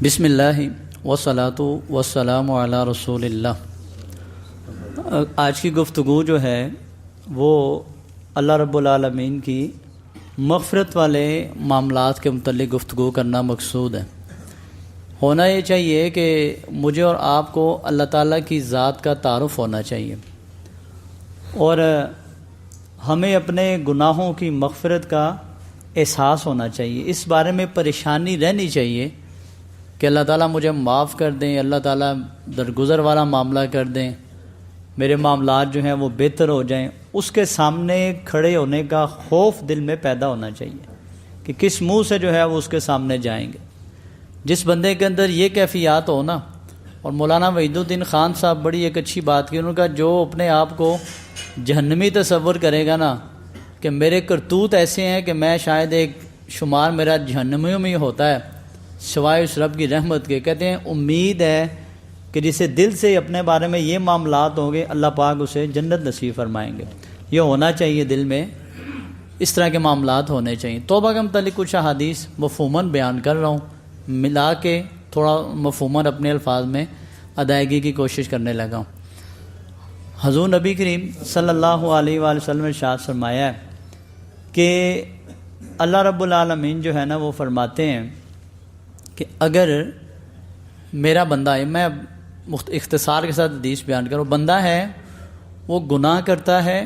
بسم اللہ والصلاۃ والسلام علی رسول اللہ۔ آج کی گفتگو جو ہے وہ اللہ رب العالمین کی مغفرت والے معاملات کے متعلق گفتگو کرنا مقصود ہے۔ ہونا یہ چاہیے کہ مجھے اور آپ کو اللہ تعالیٰ کی ذات کا تعارف ہونا چاہیے، اور ہمیں اپنے گناہوں کی مغفرت کا احساس ہونا چاہیے۔ اس بارے میں پریشانی رہنی چاہیے کہ اللہ تعالیٰ مجھے معاف کر دیں، اللہ تعالیٰ درگزر والا معاملہ کر دیں، میرے معاملات جو ہیں وہ بہتر ہو جائیں۔ اس کے سامنے کھڑے ہونے کا خوف دل میں پیدا ہونا چاہیے کہ کس منہ سے جو ہے وہ اس کے سامنے جائیں گے۔ جس بندے کے اندر یہ کیفیات ہو نا، اور مولانا وحید الدین خان صاحب بڑی ایک اچھی بات کی، انہوں نے کہا جو اپنے آپ کو جہنمی تصور کرے گا نا کہ میرے کرتوت ایسے ہیں کہ میں شاید ایک شمار میرا جہنمیوں میں ہی ہوتا ہے سوائے اس رب کی رحمت کے، کہتے ہیں امید ہے کہ جسے دل سے اپنے بارے میں یہ معاملات ہوں گے اللہ پاک اسے جنت نصیب فرمائیں گے۔ یہ ہونا چاہیے دل میں، اس طرح کے معاملات ہونے چاہیے۔ توبہ کے متعلق کچھ احادیث مفہوماً بیان کر رہا ہوں، ملا کے تھوڑا مفہوماً اپنے الفاظ میں ادائیگی کی کوشش کرنے لگا ہوں۔ حضور نبی کریم صلی اللہ علیہ وآلہ وسلم نے ارشاد فرمایا ہے کہ اللہ رب العالمین جو ہے نا وہ فرماتے ہیں کہ اگر میرا بندہ ہے، میں اختصار کے ساتھ حدیث بیان کروں، بندہ ہے وہ گناہ کرتا ہے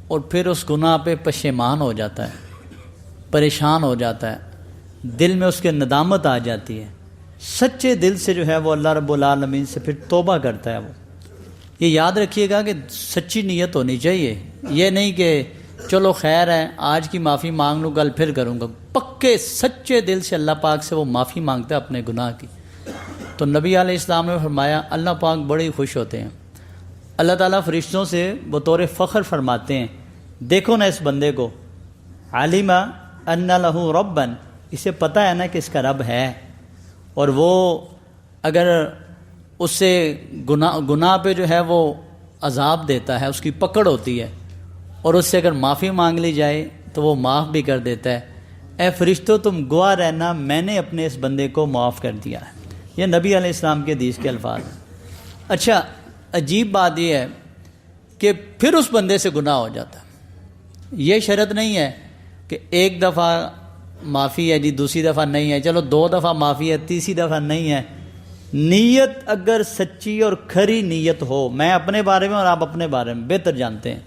اور پھر اس گناہ پہ پشیمان ہو جاتا ہے، پریشان ہو جاتا ہے، دل میں اس کے ندامت آ جاتی ہے، سچے دل سے جو ہے وہ اللہ رب العالمین سے پھر توبہ کرتا ہے۔ وہ یہ یاد رکھیے گا کہ سچی نیت ہونی چاہیے، یہ نہیں کہ چلو خیر ہے آج کی معافی مانگ لوں کل پھر کروں گا۔ پکے سچے دل سے اللہ پاک سے وہ معافی مانگتا ہے اپنے گناہ کی۔ تو نبی علیہ السلام نے فرمایا اللہ پاک بڑے خوش ہوتے ہیں، اللہ تعالیٰ فرشتوں سے بطور فخر فرماتے ہیں دیکھو نا اس بندے کو، علم ان لہ ربا، اسے پتہ ہے نا کہ اس کا رب ہے، اور وہ اگر اس سے گناہ پہ جو ہے وہ عذاب دیتا ہے، اس کی پکڑ ہوتی ہے، اور اس سے اگر معافی مانگ لی جائے تو وہ معاف بھی کر دیتا ہے۔ اے فرشتوں تم گواہ رہنا میں نے اپنے اس بندے کو معاف کر دیا ہے۔ یہ نبی علیہ السلام کے حدیث کے الفاظ ہیں۔ اچھا عجیب بات یہ ہے کہ پھر اس بندے سے گناہ ہو جاتا ہے۔ یہ شرط نہیں ہے کہ ایک دفعہ معافی ہے جی، دوسری دفعہ نہیں ہے، چلو دو دفعہ معافی ہے، تیسری دفعہ نہیں ہے۔ نیت اگر سچی اور کھری نیت ہو، میں اپنے بارے میں اور آپ اپنے بارے میں بہتر جانتے ہیں،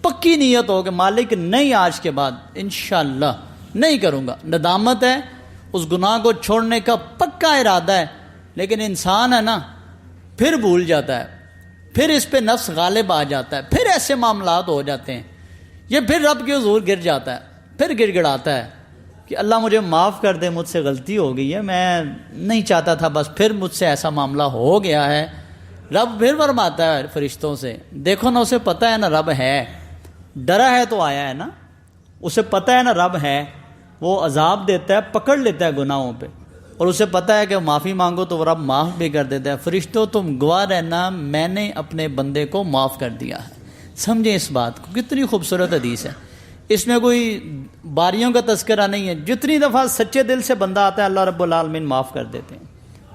پکی نیت ہو کہ مالک نہیں آج کے بعد انشاءاللہ نہیں کروں گا، ندامت ہے، اس گناہ کو چھوڑنے کا پکا ارادہ ہے، لیکن انسان ہے نا پھر بھول جاتا ہے، پھر اس پہ نفس غالب آ جاتا ہے، پھر ایسے معاملات ہو جاتے ہیں، یہ پھر رب کے حضور گر جاتا ہے، پھر گڑ گڑاتا ہے کہ اللہ مجھے معاف کر دے، مجھ سے غلطی ہو گئی ہے، میں نہیں چاہتا تھا، بس پھر مجھ سے ایسا معاملہ ہو گیا ہے۔ رب پھر فرماتا ہے فرشتوں سے دیکھو نا اسے پتہ ہے نا رب ہے، ڈرا ہے تو آیا ہے نا، اسے پتہ ہے نا رب ہے، وہ عذاب دیتا ہے، پکڑ لیتا ہے گناہوں پہ، اور اسے پتہ ہے کہ معافی مانگو تو وہ رب معاف بھی کر دیتا ہے۔ فرشتوں تم گواہ رہنا میں نے اپنے بندے کو معاف کر دیا ہے۔ سمجھیں اس بات کو، کتنی خوبصورت حدیث ہے، اس میں کوئی باریوں کا تذکرہ نہیں ہے، جتنی دفعہ سچے دل سے بندہ آتا ہے اللہ رب العالمین معاف کر دیتے ہیں۔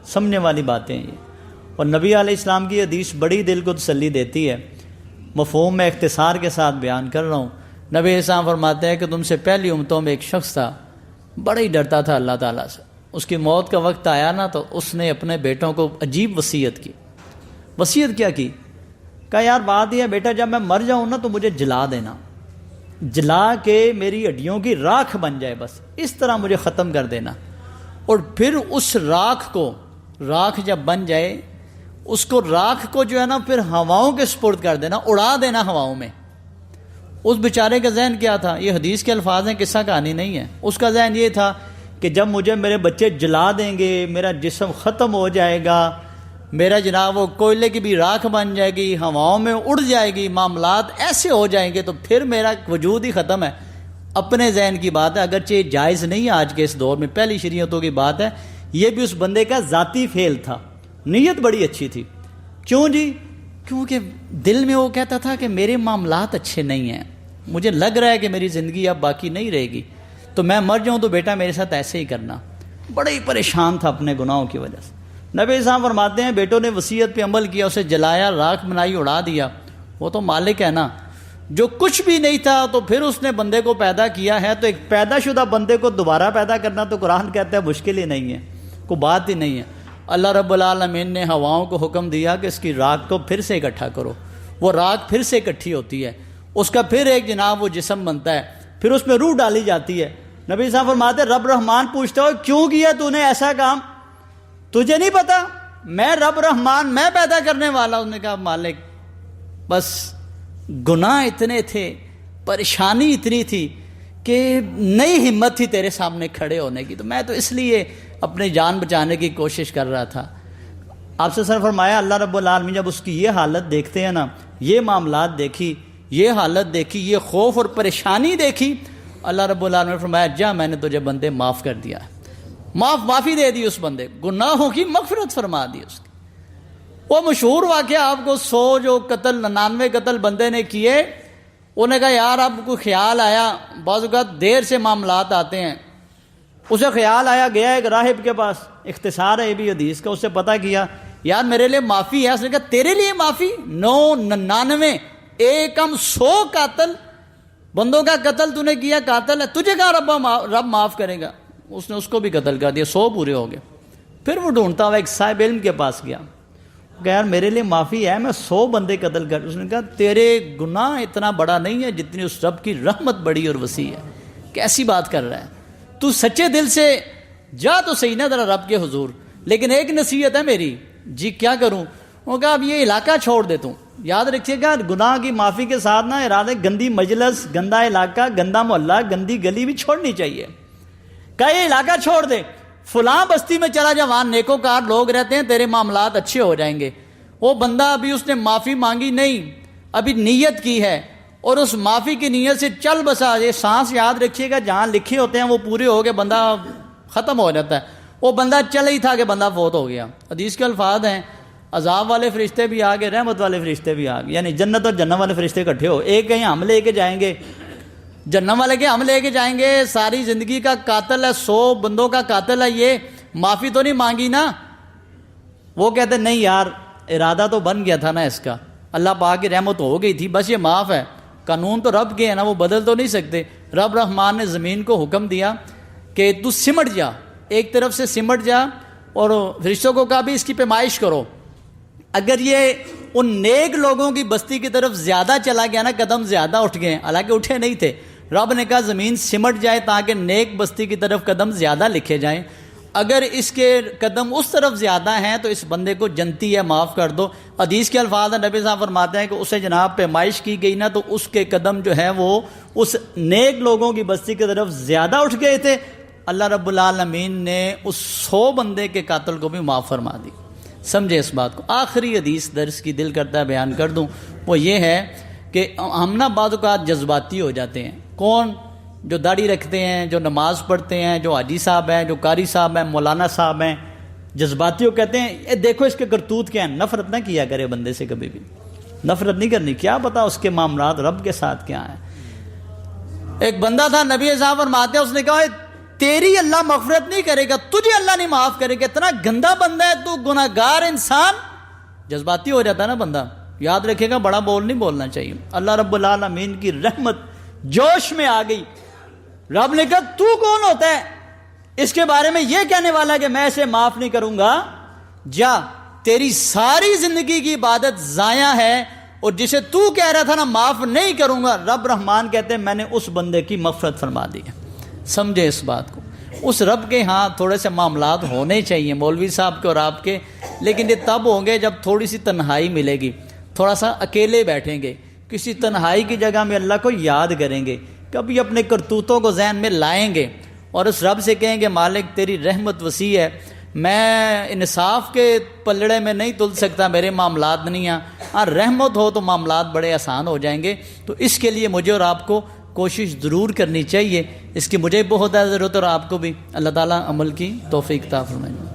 سمجھنے والی باتیں ہیں یہ، اور نبی علیہ السلام کی حدیث بڑی دل کو تسلی دیتی ہے۔ مفہوم میں اختصار کے ساتھ بیان کر رہا ہوں۔ نبی اسلام فرماتے ہیں کہ تم سے پہلی امتوں میں ایک شخص تھا، بڑا ہی ڈرتا تھا اللہ تعالیٰ سے، اس کی موت کا وقت آیا نا تو اس نے اپنے بیٹوں کو عجیب وصیت کی۔ وصیت کیا کی؟ کہا یار بات یہ ہے بیٹا جب میں مر جاؤں نا تو مجھے جلا دینا، جلا کے میری ہڈیوں کی راکھ بن جائے، بس اس طرح مجھے ختم کر دینا، اور پھر اس راکھ جب بن جائے اس کو راکھ کو جو ہے نا پھر ہواؤں کے سپرد کر دینا، اڑا دینا ہواؤں میں۔ اس بیچارے کا ذہن کیا تھا؟ یہ حدیث کے الفاظ ہیں، قصہ کہانی نہیں ہے۔ اس کا ذہن یہ تھا کہ جب مجھے میرے بچے جلا دیں گے، میرا جسم ختم ہو جائے گا، میرا جناب وہ کوئلے کی بھی راکھ بن جائے گی، ہواؤں میں اڑ جائے گی، معاملات ایسے ہو جائیں گے تو پھر میرا وجود ہی ختم ہے۔ اپنے ذہن کی بات ہے، اگرچہ یہ جائز نہیں ہے آج کے اس دور میں، پہلی شریعتوں کی بات ہے، یہ بھی اس بندے کا ذاتی فعل تھا، نیت بڑی اچھی تھی۔ کیوں جی؟ کیونکہ دل میں وہ کہتا تھا کہ میرے معاملات اچھے نہیں ہیں، مجھے لگ رہا ہے کہ میری زندگی اب باقی نہیں رہے گی، تو میں مر جاؤں تو بیٹا میرے ساتھ ایسے ہی کرنا۔ بڑا ہی پریشان تھا اپنے گناہوں کی وجہ سے. نبی صاحب فرماتے ہیں بیٹوں نے وصیت پہ عمل کیا, اسے جلایا, راکھ بنائی, اڑا دیا. وہ تو مالک ہے نا, جو کچھ بھی نہیں تھا تو پھر اس نے بندے کو پیدا کیا ہے, تو ایک پیدا شدہ بندے کو دوبارہ پیدا کرنا تو قرآن کہتا ہے مشکل ہی نہیں ہے, کوئی بات ہی نہیں ہے. اللہ رب العالمین نے ہواؤں کو حکم دیا کہ اس کی راکھ کو پھر سے اکٹھا کرو. وہ راکھ پھر سے اکٹھی ہوتی ہے, اس کا پھر ایک جناب وہ جسم بنتا ہے, پھر اس میں روح ڈالی جاتی ہے. نبی صاحب فرماتے رب رحمان پوچھتا ہو کیوں کیا تو نے ایسا کام, تجھے نہیں پتا میں رب رحمان میں پیدا کرنے والا. اس نے کہا مالک بس گناہ اتنے تھے, پریشانی اتنی تھی کہ نہیں ہمت تھی تیرے سامنے کھڑے ہونے کی, تو میں تو اس لیے اپنی جان بچانے کی کوشش کر رہا تھا. آپ سے سر فرمایا اللہ رب العالمین جب اس کی یہ حالت دیکھتے ہیں نا, یہ معاملات دیکھی, یہ حالت دیکھی, یہ خوف اور پریشانی دیکھی, اللہ رب العالمین نے فرمایا جا میں نے تجھے بندے معاف کر دیا, معافی دے دی اس بندے, گناہوں کی مغفرت فرما دی اس کی. وہ مشہور واقعہ آپ کو 100 جو قتل 99 قتل بندے نے کیے, انہوں نے کہا یار اب کوئی خیال آیا, بعض اوقات دیر سے معاملات آتے ہیں, اسے خیال آیا, گیا ایک راہب کے پاس, اختصار ہے یہ بھی حدیث کا, اس سے پتہ کیا یار میرے لیے معافی ہے. اس نے کہا تیرے لیے معافی, 99 ایک کم 100 قاتل بندوں کا قتل تو نے کیا, قاتل ہے, تجھے کہا رب معاف کرے گا. اس نے اس کو بھی قتل کر دیا, 100 پورے ہو گئے. پھر وہ ڈھونڈتا ہوا ایک صاحب علم کے پاس گیا, کہ یار میرے لیے معافی ہے, میں 100 بندے قتل کر. اس نے کہا تیرے گناہ اتنا بڑا نہیں ہے جتنی اس رب کی رحمت بڑی اور وسیع ہے. کیسی بات کر رہا ہے تو, سچے دل سے جا تو صحیح نہ ذرا رب کے حضور, لیکن ایک نصیحت ہے میری. جی کیا کروں؟ وہ کہا اب یہ علاقہ چھوڑ دیتا ہوں. یاد رکھیے گا گناہ کی معافی کے ساتھ نا ارادے گندی مجلس, گندا علاقہ, گندا محلہ, گندی گلی بھی چھوڑنی چاہیے. کہا یہ علاقہ چھوڑ دے, فلاں بستی میں چلا جا, وہاں نیکوکار لوگ رہتے ہیں, تیرے معاملات اچھے ہو جائیں گے. وہ بندہ ابھی اس نے معافی مانگی نہیں, ابھی نیت کی ہے, اور اس معافی کی نیت سے چل بسا. یہ سانس یاد رکھیے گا جہاں لکھے ہوتے ہیں وہ پورے ہو کے بندہ ختم ہو جاتا ہے. وہ بندہ چل ہی تھا کہ بندہ فوت ہو گیا. حدیث کے الفاظ ہیں عذاب والے فرشتے بھی آ گئے, رحمت والے فرشتے بھی آ گئے, یعنی جنت اور جہنم والے فرشتے اکٹھے ہو. ایک کہیں ہم لے کے جائیں گے, جہنم والے کے ہم لے کے جائیں گے, ساری زندگی کا قاتل ہے, 100 بندوں کا قاتل ہے, یہ معافی تو نہیں مانگی نا. وہ کہتے نہیں یار ارادہ تو بن گیا تھا نا اس کا, اللہ پاک کی رحمت ہو گئی تھی, بس یہ معاف ہے. قانون تو رب کے ہیں نا, وہ بدل تو نہیں سکتے. رب رحمان نے زمین کو حکم دیا کہ تو سمٹ جا, ایک طرف سے سمٹ جا, اور فرشتوں کو کہا بھی اس کی پیمائش کرو. اگر یہ ان نیک لوگوں کی بستی کی طرف زیادہ چلا گیا نا, قدم زیادہ اٹھ گئے, حالانکہ اٹھے نہیں تھے, رب نے کہا زمین سمٹ جائے تاکہ نیک بستی کی طرف قدم زیادہ لکھے جائیں. اگر اس کے قدم اس طرف زیادہ ہیں تو اس بندے کو جنتی ہے, معاف کر دو. حدیث کے الفاظ ہیں, نبی صاحب فرماتے ہیں کہ اسے جناب پیمائش کی گئی نا, تو اس کے قدم جو ہے وہ اس نیک لوگوں کی بستی کی طرف زیادہ اٹھ گئے تھے. اللہ رب العالمین نے اس 100 بندے کے قاتل کو بھی معاف فرما دی. سمجھے اس بات کو. آخری حدیث درس کی دل کرتا ہے بیان کر دوں, وہ یہ ہے کہ ہم نا بعض اوقات جذباتی ہو جاتے ہیں. کون؟ جو داڑھی رکھتے ہیں, جو نماز پڑھتے ہیں, جو حاجی صاحب ہیں, جو قاری صاحب ہیں, مولانا صاحب ہیں, جذباتی ہو کہتے ہیں اے دیکھو اس کے کرتوت کیا ہیں. نفرت نہ کیا کرے بندے سے, کبھی بھی نفرت نہیں کرنی, کیا پتا اس کے معاملات رب کے ساتھ کیا ہیں. ایک بندہ تھا, نبی صاحب فرماتے ہیں, اس نے کہا تیری اللہ مغفرت نہیں کرے گا, تجھے اللہ نہیں معاف کرے گا, اتنا گندا بندہ ہے تو, گناہگار انسان. جذباتی ہو جاتا ہے نا بندہ. یاد رکھے گا بڑا بول نہیں بولنا چاہیے. اللہ رب العالمین کی رحمت جوش میں آ گئی. رب نے کہا تو کون ہوتا ہے اس کے بارے میں یہ کہنے والا کہ میں اسے معاف نہیں کروں گا؟ جا, تیری ساری زندگی کی عبادت ضائع ہے, اور جسے تو کہہ رہا تھا نا معاف نہیں کروں گا, رب رحمان کہتے ہیں میں نے اس بندے کی مغفرت فرما دی ہے. سمجھے اس بات کو. اس رب کے ہاں تھوڑے سے معاملات ہونے چاہیے مولوی صاحب کے اور آپ کے, لیکن یہ تب ہوں گے جب تھوڑی سی تنہائی ملے گی, تھوڑا سا اکیلے بیٹھیں گے, کسی تنہائی کی جگہ میں اللہ کو یاد کریں گے, کبھی اپنے کرتوتوں کو ذہن میں لائیں گے, اور اس رب سے کہیں گے مالک تیری رحمت وسیع ہے, میں انصاف کے پلڑے میں نہیں تل سکتا, میرے معاملات نہیں ہیں, ہاں رحمت ہو تو معاملات بڑے آسان ہو جائیں گے. تو اس کے لیے مجھے اور آپ کو کوشش ضرور کرنی چاہیے, اس کی مجھے بہت ضرورت اور آپ کو بھی. اللہ تعالیٰ عمل کی توفیق عطا فرمائے.